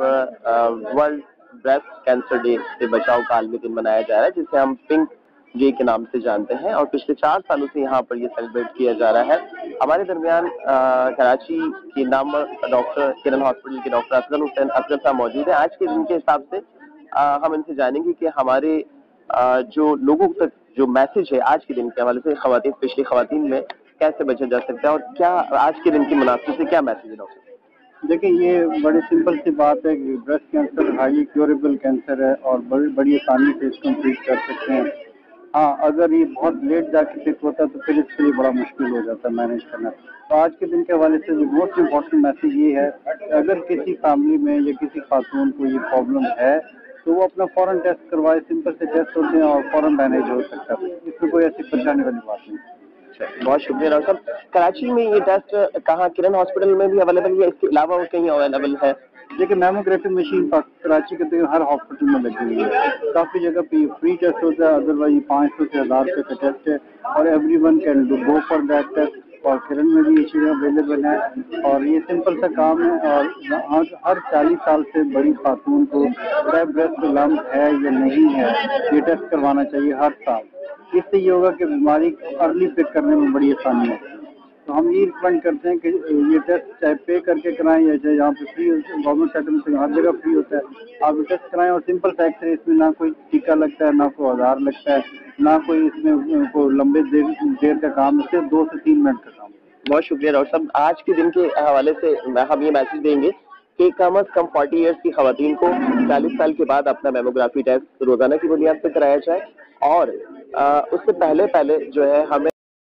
World breast cancer day से बचाव का आलमी दिन मनाया जा रहा है, जिसे हम पिंक डे के नाम से जानते हैं और पिछले 4 सालों से यहाँ पर ये सेलिब्रेट किया जा रहा है। हमारे दरमियान कराची के नाम डॉक्टर किरण हॉस्पिटल के डॉक्टर असगर साहब मौजूद है। आज के दिन के हिसाब से हम इनसे जानेंगे कि हमारे जो लोगों तक जो मैसेज है आज के दिन के हवाले से खवातीन, स्पेशली खवातीन में कैसे बचा जा सकता है और क्या आज के दिन की मुनासिबत से क्या मैसेज है डॉक्टर? देखिए, ये बड़ी सिंपल सी बात है कि breast cancer highly curable cancer है और बड़ी आसानी से इसको ट्रीट कर सकते हैं। हाँ, अगर ये बहुत लेट जाके ठीक होता है तो फिर इसके लिए बड़ा मुश्किल हो जाता है मैनेज करना। तो आज के दिन के हवाले से जो मोस्ट इम्पॉर्टेंट मैसेज ये है कि अगर किसी फैमिली में या किसी खातून को ये प्रॉब्लम है तो वो अपना फ़ौरन टेस्ट करवाए। सिंपल से टेस्ट होते हैं और फ़ौरन मैनेज हो सकता है, इसमें कोई ऐसी परेशानी वाली बात नहीं। बहुत शुक्रिया डॉक्टर साहब। कराची में ये टेस्ट कहाँ, किरण हॉस्पिटल में भी अवेलेबल है, इसके अलावा और कहीं अवेलेबल है? देखिए, मैमोग्राफी मशीन कराची के हर हॉस्पिटल में लगी हुई है। काफ़ी जगह पे फ्री टेस्ट होता है, अदरवाइज 500 से 1000 रुपये का टेस्ट है और everyone can go for that test. और किरण में भी ये चीज़ें अवेलेबल हैं और ये सिंपल सा काम है। और हर 40 साल से बड़ी खातून को चाहे ब्रेस्ट लम्प है या नहीं है, ये टेस्ट करवाना चाहिए हर साल। इससे ये होगा कि बीमारी अर्ली पिक करने में बड़ी आसानी होगी। तो हम ये रिकमेंड करते हैं कि ये टेस्ट चाहे पे करके कराएं या चाहे यहाँ पे फ्री, गवर्नमेंट सेटलमेंट में हर जगह फ्री होता है, आप टेस्ट कराएं। और सिंपल सा एक्सरे, इसमें ना कोई टीका लगता है, ना कोई औजार लगता है, ना कोई इसमें को लंबे देर का काम है, सिर्फ 2 से 3 मिनट का काम। बहुत शुक्रिया डॉक्टर साहब। आज के दिन के हवाले से हम ये मैसेज देंगे कि कम अज कम 40 ईयर्स की खवातीन को 40 साल के बाद अपना मेमोग्राफी टेस्ट रोजाना की बुनियाद पर कराया जाए और उससे पहले जो है हमें